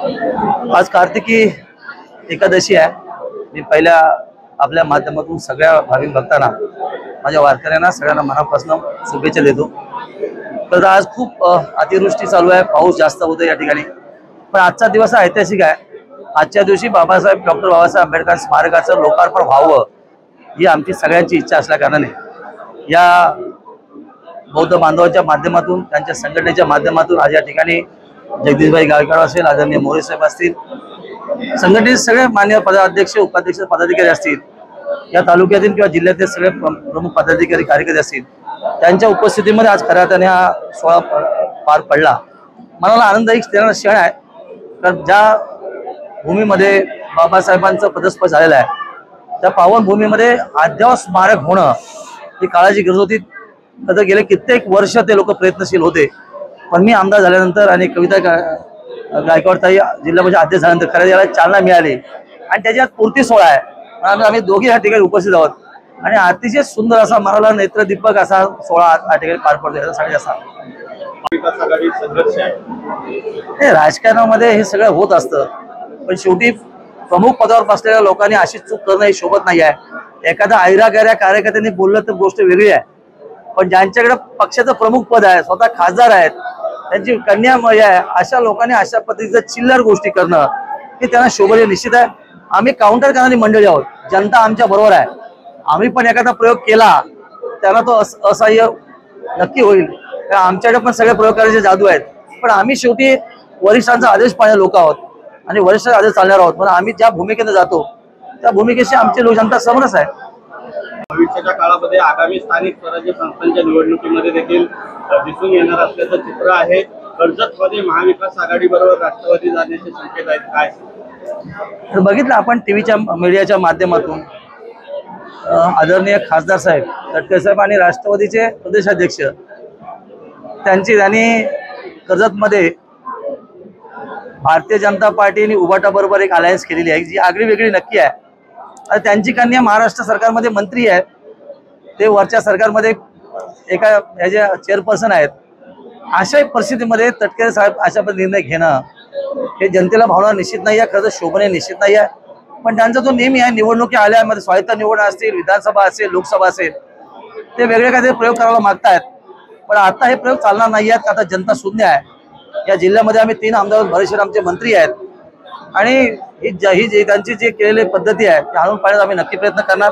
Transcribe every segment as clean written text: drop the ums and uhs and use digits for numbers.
आज कार्तिकी एकादशी आहे। मी पहिल्या आपल्या माध्यमातून सगळ्या भाविक भक्तांना, माझ्या वारकऱ्यांना सगळ्यांना मनापासून शुभेच्छा देतो। तर आज खूप अतिवृष्टी चालू आहे, पाऊस जास्त होतो या ठिकाणी, पण आजचा दिवस ऐतिहासिक आहे। आजच्या दिवशी बाबासाहेब डॉक्टर बाबासाहेब आंबेडकर स्मारकाचं लोकार्पण व्हावं ही आमची सगळ्यांची इच्छा असल्या कारणाने या बौद्ध बांधवांच्या माध्यमातून, त्यांच्या संघटनेच्या माध्यमातून आज या ठिकाणी जगदीशभाई गायकवाड असेल, आदरणीय मोरे साहेब असतील, संघटनेचे सगळे मान्य पदाध्यक्ष उपाध्यक्ष पदाधिकारी असतील, या तालुक्यातील किंवा जिल्ह्यातील सगळे प्रमुख पदाधिकारी कार्यकर्ते असतील, त्यांच्या उपस्थितीमध्ये आज खऱ्या अर्थाने हा सोहळा पार पडला। मला आनंददायी क्षण आहे, कारण ज्या भूमीमध्ये बाबासाहेबांचं पदस्पर्श झालेलं आहे त्या पावन भूमीमध्ये अद्याप स्मारक होणं ही काळाची गरज होती। तर गेले कित्येक वर्ष ते लोक प्रयत्नशील होते, पण मी आमदार झाल्यानंतर आणि कविता गायकवाडताई जिल्हा परिषद अध्यक्ष झाल्यानंतर खऱ्या याला चालना मिळाली आणि त्याच्यात पूर्ती सोहळा आहे। आम्ही दोघे या ठिकाणी उपस्थित आहोत आणि अतिशय सुंदर असा मनाला नेत्रदीपक असा सोहळा या ठिकाणी पार पडतो। यासाठी असा राजकारणामध्ये हे सगळं होत असतं, पण शेवटी प्रमुख पदावर बसलेल्या लोकांनी अशी चूक करणं ही शोभत नाही आहे। एखादा ऐरागैऱ्या कार्यकर्त्यांनी बोललं तर गोष्ट वेगळी आहे, पण ज्यांच्याकडे पक्षाचं प्रमुख पद आहे, स्वतः खासदार आहेत, त्यांची कन्या आहे, अशा लोकांनी अशा पद्धतीचं चिल्लर गोष्टी करणं हे त्यांना शोभनीय निश्चित आहे। आम्ही काउंटर करणारी मंडळी आहोत, जनता आमच्या बरोबर आहे। आम्ही पण एखादा प्रयोग केला त्यांना तो असह्य नक्की होईल, आमच्याकडे पण सगळे प्रयोग करायचे जादू आहेत, पण आम्ही शेवटी वरिष्ठांचा आदेश पाळणारे लोक आहोत आणि वरिष्ठांचा आदेश चालणार आहोत, पण आम्ही ज्या भूमिकेने जातो त्या भूमिकेशी आमची लोकजनता समरस आहे। भविष्याच्या काळामध्ये आगामी स्थानिक स्वराज्य संस्थांच्या निवडणुकीमध्ये देखील दिसून येणार असल्याचं चित्र आहे। कर्जतमध्ये महाविकास आघाडी बरोबर राष्ट्रवादी जाण्याचे संकेत आहेत, काय? तर बघितलं आपण टीव्हीच्या मीडियाच्या माध्यमातून आदरणीय खासदार साहेब तटकरे साहेब आणि राष्ट्रवादीचे प्रदेशाध्यक्ष त्यांनी कर्जतमध्ये भारतीय जनता पार्टी आणि उभाटा बरोबर एक अलायन्स केलेली आहे, जी आगळी वेगळी नक्की आहे। आणि त्यांची कन्या महाराष्ट्र सरकारमध्ये मंत्री आहे, ते वरच्या सरकारमध्ये एका ह्याच्या चेअरपर्सन आहेत। अशा परिस्थितीमध्ये तटकरे साहेब अशा निर्णय घेणं हे जनतेला भावना निश्चित नाही आहे, खरं तर शोभनीय निश्चित नाही आहे। पण त्यांचा जो नेहमी आहे, निवडणुकी आल्यामध्ये स्वायत्त निवडणूक असतील, विधानसभा असेल, लोकसभा असेल, ते वेगळे काहीतरी प्रयोग करायला मागतायत, पण आता हे प्रयोग चालणार नाही आहेत। आता जनता शून्य आहे। या जिल्ह्यामध्ये आम्ही 3 आमदार भरशीर आमचे मंत्री आहेत आणि ही त्यांची जी केलेली पद्धती आहे ती आणून पाहण्याचा आम्ही नक्की प्रयत्न करणार।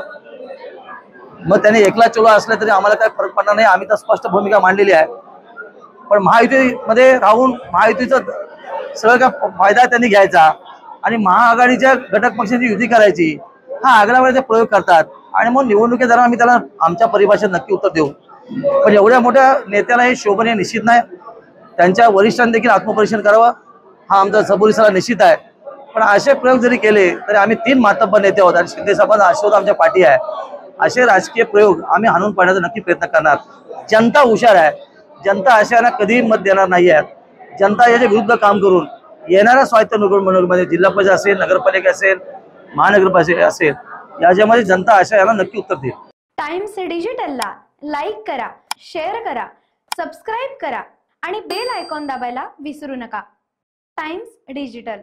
मग त्यांनी एकला चोला असला तरी आम्हाला काही फरक पडणार नाही, आम्ही तर स्पष्ट भूमिका मांडलेली आहे। पण महायुतीमध्ये राहून महायुतीचं सगळं काय फायदा त्यांनी घ्यायचा आणि महाआघाडीच्या घटक पक्षांची युती करायची, हा आगळा वेळेचा प्रयोग करतात आणि मग निवडणुकी दरम्यान आम्ही त्याला आमच्या परिभाषेत नक्की उत्तर देऊ। पण एवढ्या मोठ्या नेत्याला हे शोभनीय निश्चित नाही। त्यांच्या वरिष्ठांनी देखील आत्मपरीक्षण करावं हा आमचा सबुरी सल्ला निश्चित आहे। पण असे प्रयोग जरी केले तरी आम्ही 3 मातब्बर नेते आहोत आणि शिंदे साहेबांचा आशीर्वाद आमच्या पाठी आहे। असे राजकीय प्रयोग आम्ही हाणून पाडण्याचा नक्की प्रयत्न करणार। जनता हुशार आहे, जनता अशांना कधीही मत देणार नाही आहे। जनता याच्या विरुद्ध काम करून येणाऱ्या स्वायत्त निवडणुकीमध्ये जिल्हा परिषद असेल, नगरपालिका असेल, महानगरपालिका असेल, याच्यामध्ये जनता अशा यांना नक्की उत्तर देईल। टाइम्स डिजिटलला लाईक करा, शेअर करा, सबस्क्राईब करा आणि बेल आयकॉन दाबायला विसरू नका। Times digital.